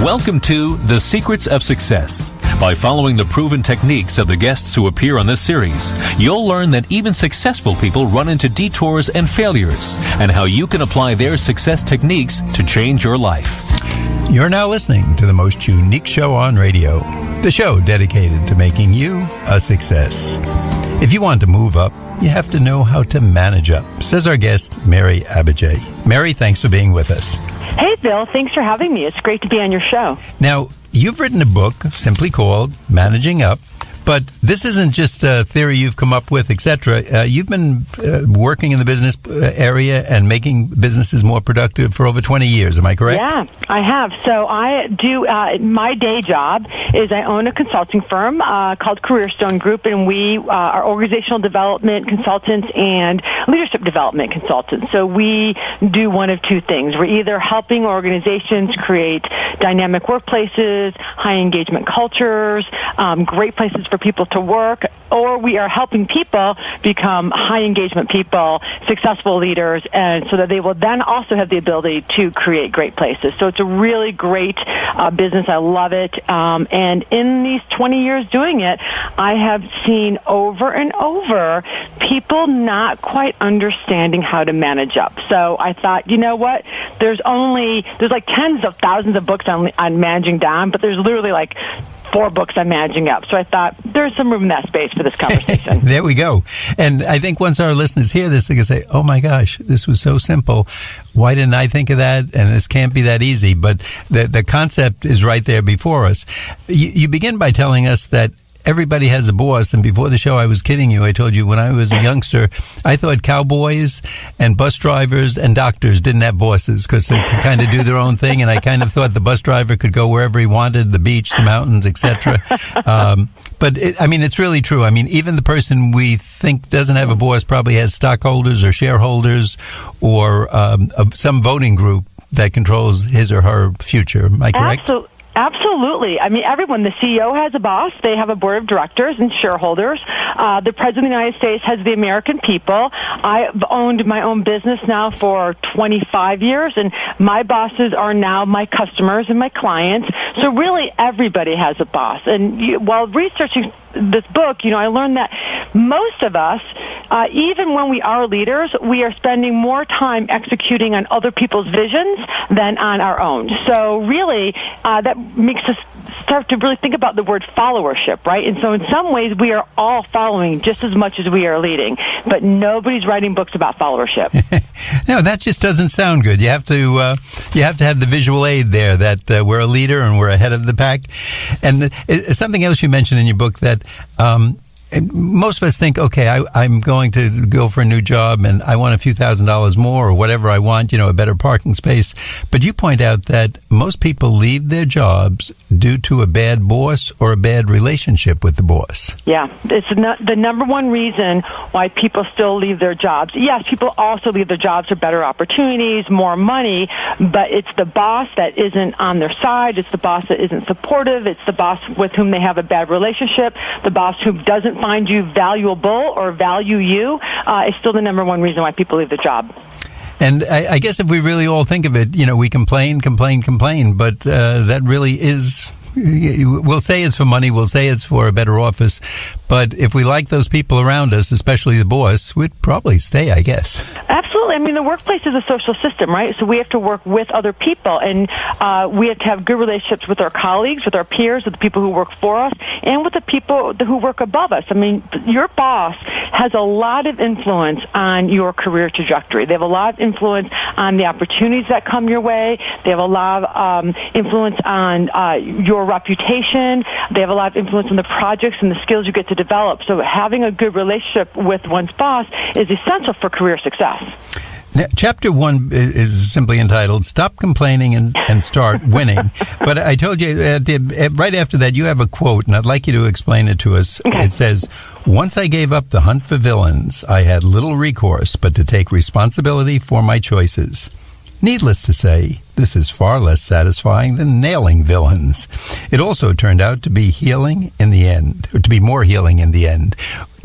Welcome to The Secrets of Success. By following the proven techniques of the guests who appear on this series, you'll learn that even successful people run into detours and failures, and how you can apply their success techniques to change your life. You're now listening to the most unique show on radio, the show dedicated to making you a success. If you want to move up, you have to know how to manage up, says our guest, Mary Abbajay. Mary, thanks for being with us. Hey, Bill. Thanks for having me. It's great to be on your show. Now, you've written a book simply called Managing Up, but this isn't just a theory you've come up with, etc. You've been working in the business area and making businesses more productive for over 20 years. Am I correct? Yeah, I have. So I do, my day job is I own a consulting firm called Careerstone Group, and we are organizational development consultants and leadership development consultants. So we do one of two things. We're either helping organizations create dynamic workplaces, high engagement cultures, great places for people to work, or we are helping people become high engagement people, successful leaders, and so that they will then also have the ability to create great places. So it's a really great business. I love it. And in these 20 years doing it, I have seen over and over people not quite understanding how to manage up. So I thought, you know what? There's like tens of thousands of books on managing down, but there's literally like 4 books on managing up. So I thought there's some room in that space for this conversation. There we go. And I think once our listeners hear this, they can say, oh my gosh, this was so simple. Why didn't I think of that? And this can't be that easy. But the concept is right there before us. You begin by telling us that everybody has a boss, and before the show I was kidding you. I told you when I was a youngster, I thought cowboys and bus drivers and doctors didn't have bosses because they could kind of do their own thing, and I kind of thought the bus driver could go wherever he wanted, the beach, the mountains, etc. But it's really true. I mean, even the person we think doesn't have a boss probably has stockholders or shareholders or some voting group that controls his or her future. Am I correct? Absolutely. I mean, everyone, the CEO has a boss. They have a board of directors and shareholders. The President of the United States has the American people. I've owned my own business now for 25 years, and my bosses are now my customers and my clients. So really, everybody has a boss. And while researching this book, I learned that most of us, even when we are leaders, we are spending more time executing on other people's visions than on our own. So really, that makes us start to really think about the word followership, right? And so in some ways, we are all following just as much as we are leading, but nobody's writing books about followership. No, that just doesn't sound good. You have to have the visual aid there that we're a leader and we're ahead of the pack. And something else you mentioned in your book that most of us think, okay, I'm going to go for a new job and I want a few $1,000s more or whatever I want, a better parking space. But you point out that most people leave their jobs due to a bad boss or a bad relationship with the boss. Yeah, it's the number one reason why people still leave their jobs. Yes, people also leave their jobs for better opportunities, more money, but it's the boss that isn't on their side. It's the boss that isn't supportive. It's the boss with whom they have a bad relationship. The boss who doesn't find you valuable or value you is still the number one reason why people leave the job. And I guess if we really all think of it, we complain, but that really is, we'll say it's for money, we'll say it's for a better office, but if we like those people around us, especially the boss, we'd probably stay, I guess. Absolutely. I mean, the workplace is a social system, right? So we have to work with other people, and we have to have good relationships with our colleagues, with our peers, with the people who work for us, and with the people who work above us. I mean, your boss has a lot of influence on your career trajectory. They have a lot of influence on the opportunities that come your way. They have a lot of influence on your reputation. They have a lot of influence on the projects and the skills you get to develop. So having a good relationship with one's boss is essential for career success. Now, Chapter 1 is simply entitled Stop Complaining and Start Winning. But I told you right after that you have a quote, and I'd like you to explain it to us. Okay. It says, once I gave up the hunt for villains, I had little recourse but to take responsibility for my choices. Needless to say, This is far less satisfying than nailing villains. It also turned out to be healing in the end, or to be more healing in the end.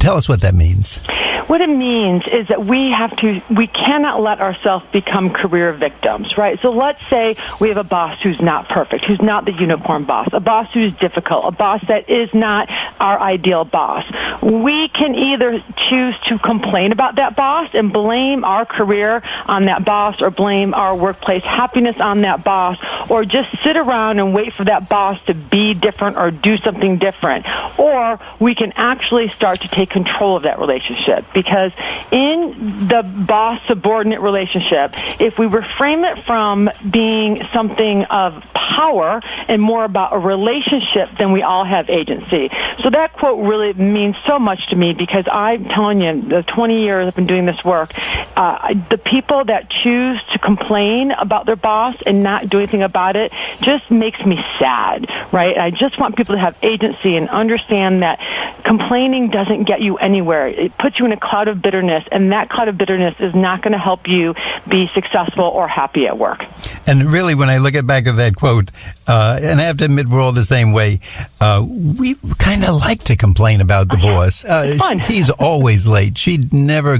Tell us what that means. What it means is that we cannot let ourselves become career victims, right? So let's say we have a boss who's not perfect, who's not the unicorn boss, a boss who's difficult, a boss that is not our ideal boss. We can either choose to complain about that boss and blame our career on that boss, or blame our workplace happiness on that boss, or just sit around and wait for that boss to be different or do something different. Or we can actually start to take control of that relationship. Because in the boss-subordinate relationship, if we reframe it from being something of power and more about a relationship, then we all have agency. So that quote really means so much to me, because I'm telling you, the 20 years I've been doing this work, the people that choose to complain about their boss and not do anything about it just makes me sad, right? I just want people to have agency and understand that complaining doesn't get you anywhere. It puts you in a cloud of bitterness, and that cloud of bitterness is not going to help you be successful or happy at work. And really, when I look back at that quote, and I have to admit we're all the same way, we kind of like to complain about the boss. It's fun. He's always late. She never,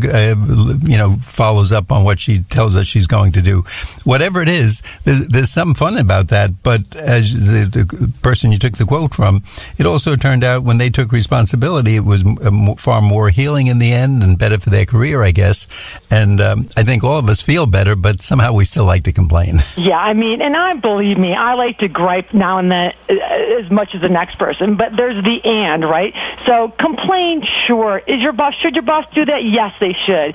follows up on what she tells us she's going to do. Whatever it is, there's some fun about that. But as the person you took the quote from, it also turned out when they took responsibility, it was far more healing in the end and better for their career, I guess. And I think all of us feel better, but somehow we still like to complain. Yeah, I mean, and believe me, I like to gripe now and then as much as the next person, but there's the and, right? So complain, sure. Should your boss do that? Yes, they should.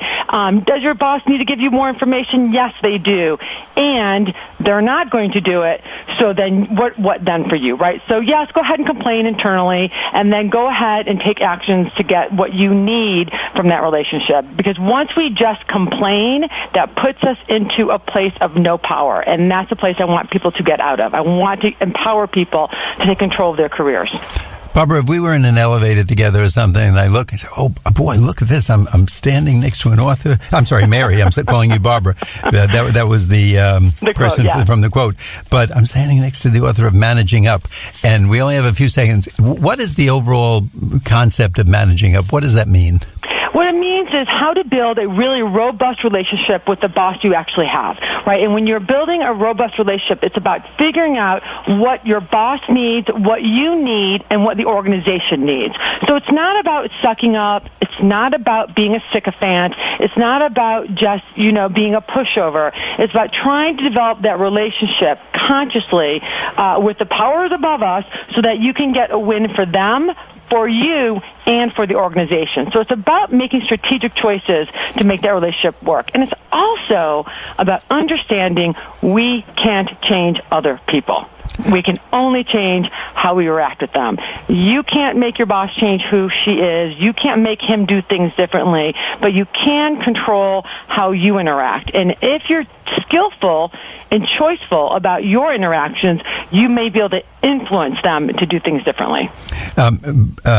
Does your boss need to give you more information? Yes, they do. And they're not going to do it. So then what then for you, right? So yes, go ahead and complain internally, and then go ahead and take actions to get what you need from that relationship. Because once we just complain, that puts us into a place of no power. And that's a place I want people to get out of. I want to empower people to take control of their careers. Barbara, if we were in an elevator together or something, and I look and say, oh, boy, look at this. I'm standing next to an author. I'm sorry, Mary. I'm calling you Barbara. That was the person quote, yeah, from the quote. But I'm standing next to the author of Managing Up, and we only have a few seconds. What is the overall concept of managing up? What does that mean? What it means is how to build a really robust relationship with the boss you actually have, right? And when you're building a robust relationship, it's about figuring out what your boss needs, what you need, and what the organization needs. So it's not about sucking up. It's not about being a sycophant. It's not about just, being a pushover. It's about trying to develop that relationship consciously with the powers above us so that you can get a win for them, for you, and for the organization. So it's about making strategic choices to make that relationship work. And it's also about understanding we can't change other people. We can only change how we react with them. You can't make your boss change who she is. You can't make him do things differently, but you can control how you interact. And if you're skillful and choiceful about your interactions, you may be able to influence them to do things differently.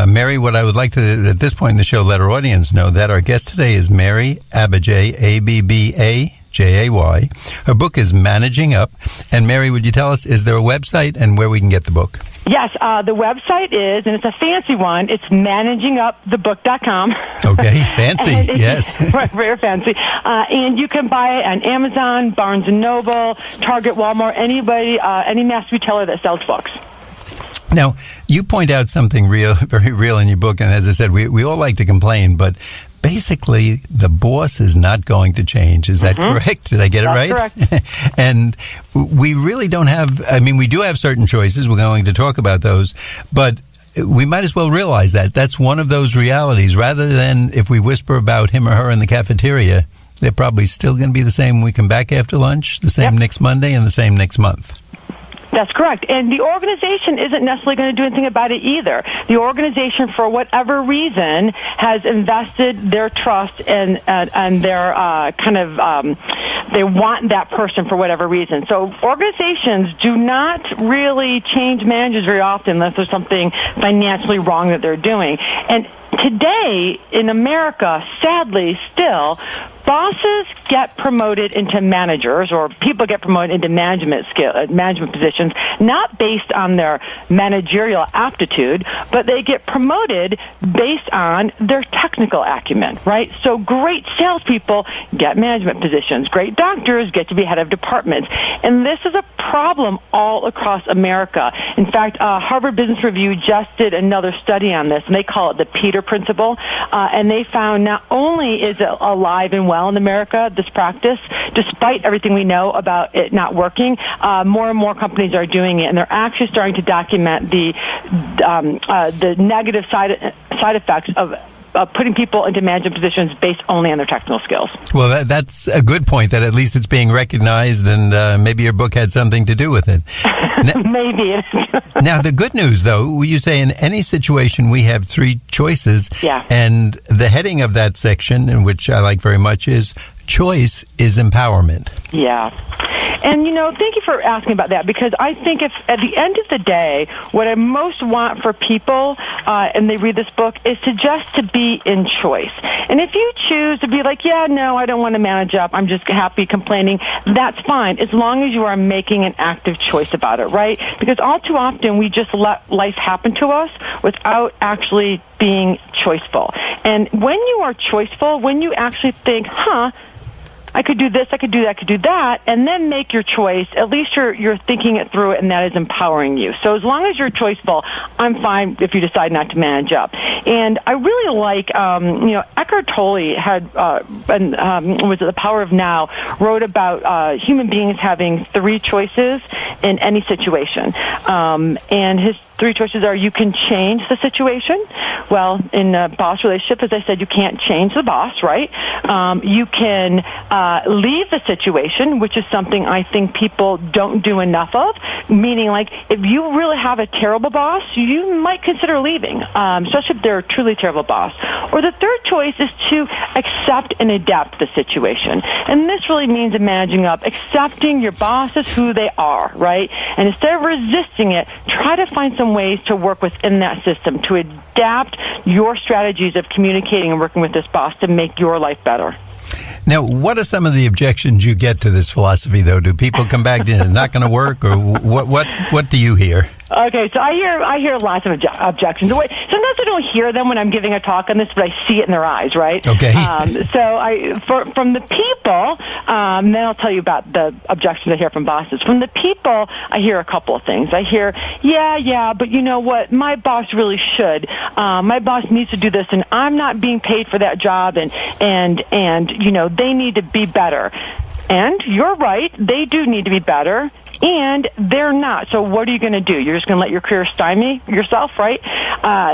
Mary, what I would like to, at this point in the show, let our audience know that our guest today is Mary Abbajay, Abbajay. Her book is Managing Up. And Mary, would you tell us, is there a website and where we can get the book? Yes, the website is, and it's a fancy one, it's managingupthebook.com. Okay, fancy, yes. Very fancy. And you can buy it on Amazon, Barnes & Noble, Target, Walmart, anybody, any mass retailer that sells books. Now, you point out something very real in your book, and as I said, we all like to complain, but basically the boss is not going to change. Is that correct? Did I get it right? Correct. And we really don't have, we do have certain choices. We're going to talk about those, but we might as well realize that. That's one of those realities. Rather than if we whisper about him or her in the cafeteria, they're probably still going to be the same when we come back after lunch, the same next Monday, and the same next month. That's correct. And the organization isn't necessarily going to do anything about it either. The organization, for whatever reason, has invested their trust and their they want that person for whatever reason. So organizations do not really change managers very often unless there's something financially wrong that they're doing. And today, in America, sadly, still, bosses get promoted into managers, or people get promoted into management positions, not based on their managerial aptitude, but they get promoted based on their technical acumen, right? So great salespeople get management positions. Great doctors get to be head of departments. And this is a problem all across America. In fact, Harvard Business Review just did another study on this, and they call it the Peter Principle. And they found not only is it alive and well in America, this practice, despite everything we know about it not working, more and more companies are doing it, and they're actually starting to document the negative side effects of putting people into management positions based only on their technical skills. Well, that's a good point, that at least it's being recognized, and maybe your book had something to do with it. Maybe. Now, the good news, though, you say in any situation we have three choices. Yeah. And the heading of that section, and which I like very much, is choice is empowerment. Yeah. And, thank you for asking about that, because I think if at the end of the day, what I most want for people, and they read this book, is to be in choice. And if you choose to be like, yeah, no, I don't want to manage up, I'm just happy complaining, that's fine, as long as you are making an active choice about it, right? Because all too often we just let life happen to us without actually being choiceful. And when you are choiceful, when you actually think, I could do this, I could do that, I could do that, and then make your choice, at least you're thinking it through, and that is empowering you. So as long as you're choiceful, I'm fine if you decide not to manage up. And I really like, Eckhart Tolle had, was it The Power of Now, wrote about human beings having three choices in any situation. And his three choices are: you can change the situation. Well, in a boss relationship, as I said, you can't change the boss, right? You can leave the situation, which is something I think people don't do enough of, meaning like if you really have a terrible boss, you might consider leaving, especially if they're a truly terrible boss. Or the third choice is to accept and adapt the situation. And this really means in managing up, accepting your boss as who they are, right? And instead of resisting it, try to find some ways to work within that system, to adapt your strategies of communicating and working with this boss to make your life better. Now, what are some of the objections you get to this philosophy, though? Do people come back to it's not going to work, or what do you hear? Okay, so I hear lots of objections. Sometimes I don't hear them when I'm giving a talk on this, but I see it in their eyes, right? Okay. From the people, then I'll tell you about the objections I hear from bosses. From the people, I hear a couple of things. I hear, yeah, but you know what? My boss really should. My boss needs to do this, and I'm not being paid for that job, and they need to be better. And you're right, they do need to be better. And they're not. So what are you going to do? You're just going to let your career stymie yourself, right?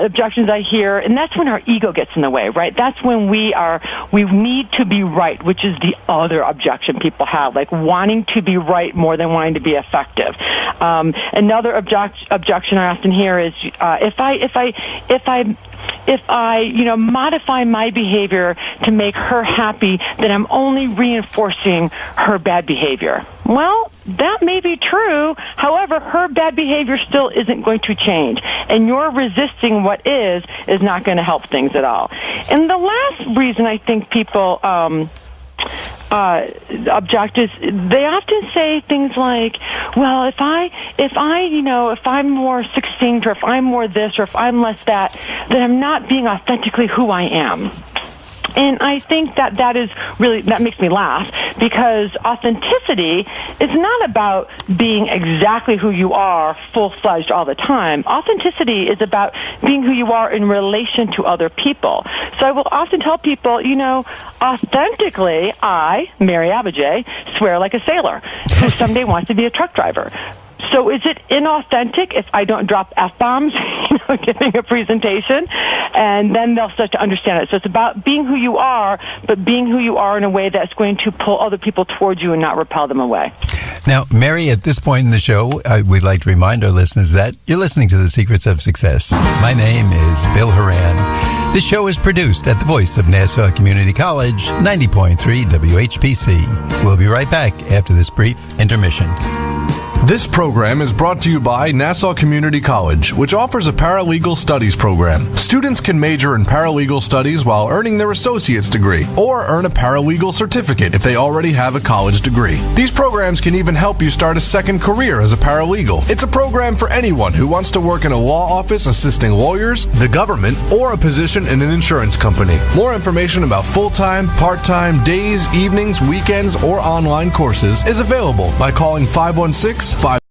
Objections I hear, and that's when our ego gets in the way, right? That's when we need to be right, which is the other objection people have, like wanting to be right more than wanting to be effective. Another objection I often hear is if I modify my behavior to make her happy, then I'm only reinforcing her bad behavior. Well, that may be true. However, her bad behavior still isn't going to change. And your resisting what is not going to help things at all. And the last reason I think people object is they often say things like, well, if I'm more succinct, or if I'm more this, or if I'm less that, then I'm not being authentically who I am. And I think that makes me laugh, because authenticity is not about being exactly who you are, full-fledged all the time. Authenticity is about being who you are in relation to other people. So I will often tell people, authentically, I, Mary Abbajay, swear like a sailor who someday wants to be a truck driver. So is it inauthentic if I don't drop F-bombs, giving a presentation? And then they'll start to understand it. So it's about being who you are, but being who you are in a way that's going to pull other people towards you and not repel them away. Now, Mary, at this point in the show, we'd like to remind our listeners that you're listening to The Secrets of Success. My name is Bill Horan. This show is produced at the voice of Nassau Community College, 90.3 WHPC. We'll be right back after this brief intermission. This program is brought to you by Nassau Community College, which offers a paralegal studies program. Students can major in paralegal studies while earning their associate's degree, or earn a paralegal certificate if they already have a college degree. These programs can even help you start a second career as a paralegal. It's a program for anyone who wants to work in a law office assisting lawyers, the government, or a position in an insurance company. More information about full-time, part-time, days, evenings, weekends, or online courses is available by calling 516-5